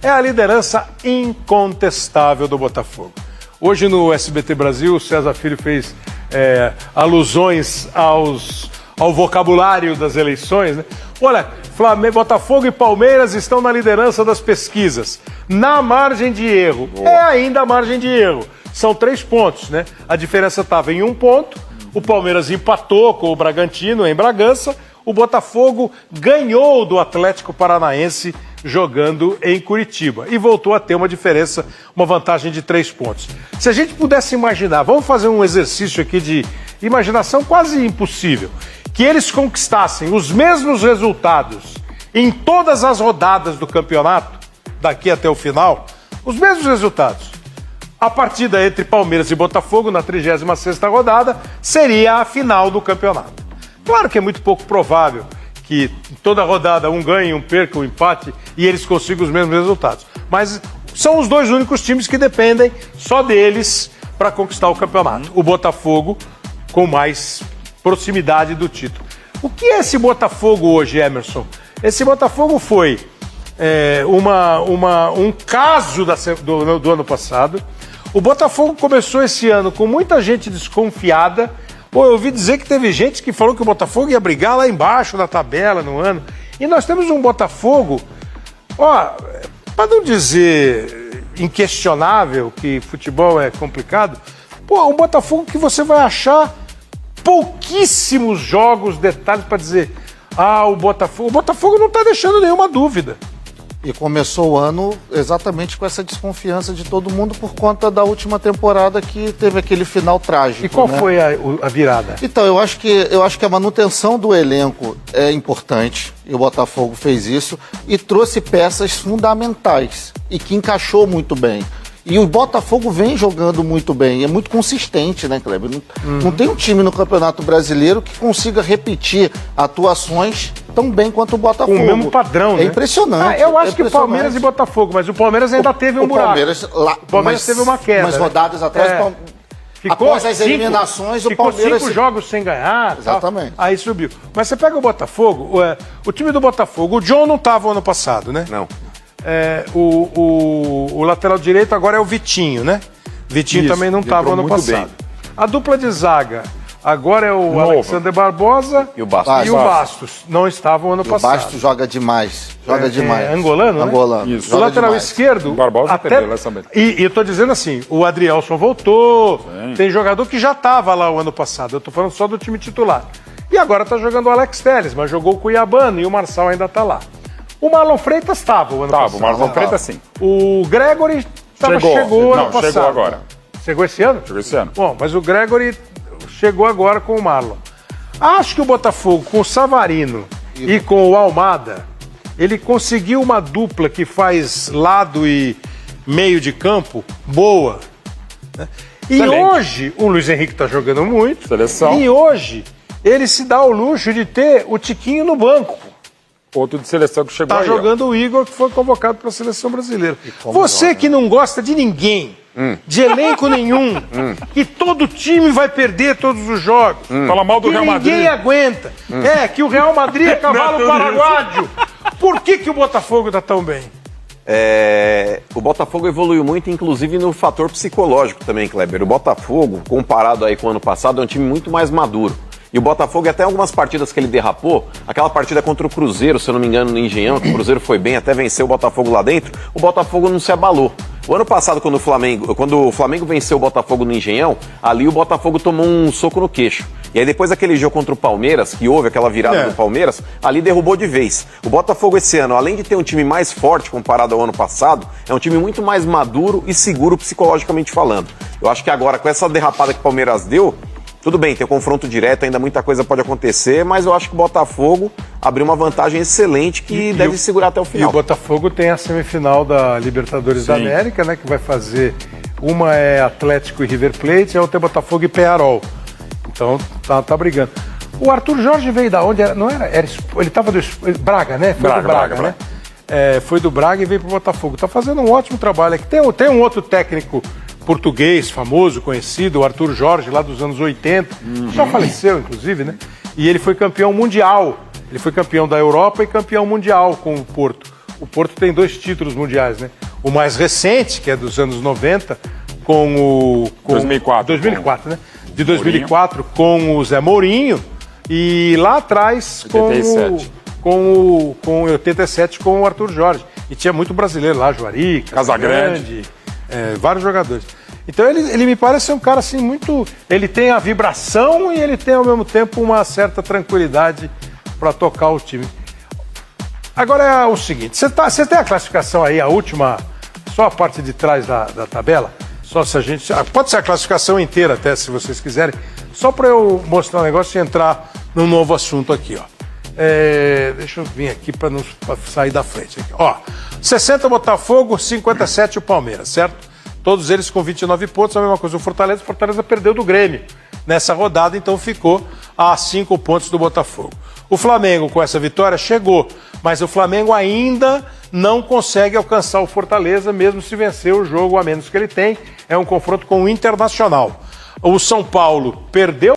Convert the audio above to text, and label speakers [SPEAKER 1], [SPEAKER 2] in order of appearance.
[SPEAKER 1] é a liderança incontestável do Botafogo. Hoje no SBT Brasil, o César Filho fez alusões ao vocabulário das eleições, né? Olha, Flamengo, Botafogo e Palmeiras estão na liderança das pesquisas. Na margem de erro. É ainda a margem de erro. São 3 pontos, né? A diferença estava em 1 ponto. O Palmeiras empatou com o Bragantino em Bragança. O Botafogo ganhou do Atlético Paranaense jogando em Curitiba. E voltou a ter uma diferença, uma vantagem de 3 pontos. Se a gente pudesse imaginar, vamos fazer um exercício aqui de imaginação quase impossível, que eles conquistassem os mesmos resultados em todas as rodadas do campeonato, daqui até o final, os mesmos resultados. A partida entre Palmeiras e Botafogo, na 36ª rodada, seria a final do campeonato. Claro que é muito pouco provável que toda rodada um ganhe, um perca, um empate e eles consigam os mesmos resultados. Mas são os 2 únicos times que dependem só deles para conquistar o campeonato. O Botafogo com mais proximidade do título. O que é esse Botafogo hoje, Emerson? Esse Botafogo foi um caso do ano passado. O Botafogo começou esse ano com muita gente desconfiada. Pô, eu ouvi dizer que teve gente que falou que o Botafogo ia brigar lá embaixo na tabela no ano. E nós temos um Botafogo, para não dizer inquestionável que futebol é complicado, um Botafogo que você vai achar pouquíssimos jogos, detalhes para dizer, o Botafogo não está deixando nenhuma dúvida.
[SPEAKER 2] E começou o ano exatamente com essa desconfiança de todo mundo por conta da última temporada que teve aquele final trágico.
[SPEAKER 1] E qual foi a virada?
[SPEAKER 2] Então, eu acho que a manutenção do elenco é importante, e o Botafogo fez isso, e trouxe peças fundamentais, e que encaixou muito bem. E o Botafogo vem jogando muito bem, é muito consistente, né, Kleber? Não tem um time no Campeonato Brasileiro que consiga repetir atuações tão bem quanto o Botafogo.
[SPEAKER 1] Com o mesmo padrão, né?
[SPEAKER 2] É impressionante.
[SPEAKER 1] Eu acho que Palmeiras e Botafogo, mas o Palmeiras ainda teve um buraco. O Palmeiras teve uma queda.
[SPEAKER 2] Umas rodadas atrás, após as eliminações, o Palmeiras...
[SPEAKER 1] Ficou 5 jogos sem ganhar.
[SPEAKER 2] Exatamente.
[SPEAKER 1] Aí subiu. Mas você pega o Botafogo, o time do Botafogo, o John não estava o ano passado, né?
[SPEAKER 3] Não.
[SPEAKER 1] O lateral direito agora é o Vitinho, né? Vitinho
[SPEAKER 3] Isso,
[SPEAKER 1] também não estava ano passado.
[SPEAKER 3] Bem.
[SPEAKER 1] A dupla de zaga agora é o Alexander Barbosa
[SPEAKER 3] e o
[SPEAKER 1] Bastos. Não estavam ano passado.
[SPEAKER 2] O Bastos joga demais. Joga demais.
[SPEAKER 1] Angolano, né?
[SPEAKER 2] Angolano.
[SPEAKER 1] Isso. O lateral esquerdo...
[SPEAKER 3] Barbosa
[SPEAKER 1] até, e eu tô dizendo assim, o Adrielson voltou, tem jogador que já estava lá o ano passado. Eu tô falando só do time titular. E agora tá jogando o Alex Telles, mas jogou o Cuiabano e o Marçal ainda tá lá. O Marlon Freitas estava o ano passado.
[SPEAKER 3] O Marlon Freitas sim.
[SPEAKER 1] O Gregory chegou ano passado.
[SPEAKER 3] Chegou agora.
[SPEAKER 1] Chegou esse ano?
[SPEAKER 3] Chegou esse ano.
[SPEAKER 1] Bom, mas o Gregory chegou agora com o Marlon. Acho que o Botafogo, com o Savarino e com o Almada, ele conseguiu uma dupla que faz lado e meio de campo boa. Né? E hoje, o Luiz Henrique está jogando muito.
[SPEAKER 3] Seleção.
[SPEAKER 1] E hoje, ele se dá o luxo de ter o Tiquinho no banco.
[SPEAKER 3] Outro de seleção que chegou
[SPEAKER 1] aí. Tá jogando o Igor, que foi convocado para a seleção brasileira. Você que não gosta de ninguém, de elenco nenhum, que todo time vai perder todos os jogos,
[SPEAKER 3] fala mal do Real Madrid,
[SPEAKER 1] ninguém aguenta, que o Real Madrid é cavalo paraguaio. Por que o Botafogo tá tão bem?
[SPEAKER 4] O Botafogo evoluiu muito, inclusive no fator psicológico também, Kleber. O Botafogo, comparado aí com o ano passado, é um time muito mais maduro. E o Botafogo, até algumas partidas que ele derrapou, aquela partida contra o Cruzeiro, se eu não me engano, no Engenhão, que o Cruzeiro foi bem, até venceu o Botafogo lá dentro, o Botafogo não se abalou. O ano passado, quando o Flamengo venceu o Botafogo no Engenhão, ali o Botafogo tomou um soco no queixo. E aí depois daquele jogo contra o Palmeiras, que houve aquela virada do Palmeiras, ali derrubou de vez. O Botafogo esse ano, além de ter um time mais forte comparado ao ano passado, é um time muito mais maduro e seguro psicologicamente falando. Eu acho que agora, com essa derrapada que o Palmeiras deu, tudo bem, tem um confronto direto, ainda muita coisa pode acontecer, mas eu acho que o Botafogo abriu uma vantagem excelente que deve segurar até o final.
[SPEAKER 1] E o Botafogo tem a semifinal da Libertadores da América, né, que vai fazer, uma é Atlético e River Plate, a outra é Botafogo e Peñarol. Então tá brigando. O Arthur Jorge veio da onde? Não era? Ele estava do Braga, né? Foi do Braga, né? Foi do Braga e veio pro Botafogo. Tá fazendo um ótimo trabalho aqui. Tem um outro técnico português, famoso, conhecido, o Arthur Jorge, lá dos anos 80, já faleceu, inclusive, né? E ele foi campeão mundial. Ele foi campeão da Europa e campeão mundial com o Porto. o Porto tem 2 títulos mundiais, né? O mais recente, que é dos anos 90, com o... 2004, né? De 2004 com o Zé Mourinho e lá atrás
[SPEAKER 3] 87.
[SPEAKER 1] com 87 com o Arthur Jorge. E tinha muito brasileiro lá, Juari,
[SPEAKER 3] Casagrande,
[SPEAKER 1] vários jogadores. Então ele me parece ser um cara assim muito... Ele tem a vibração e ele tem ao mesmo tempo uma certa tranquilidade para tocar o time. Agora é o seguinte, você tem a classificação aí, a última, só a parte de trás da tabela? Só se a gente... Pode ser a classificação inteira até, se vocês quiserem. Só para eu mostrar um negócio e entrar num novo assunto aqui, ó. Deixa eu vir aqui para não sair da frente. Aqui. Ó, 60 Botafogo, 57 o Palmeiras, certo? Todos eles com 29 pontos, a mesma coisa. O Fortaleza perdeu do Grêmio nessa rodada, então ficou a 5 pontos do Botafogo. O Flamengo, com essa vitória, chegou, mas o Flamengo ainda não consegue alcançar o Fortaleza, mesmo se vencer o jogo a menos que ele tem. É um confronto com o Internacional. O São Paulo perdeu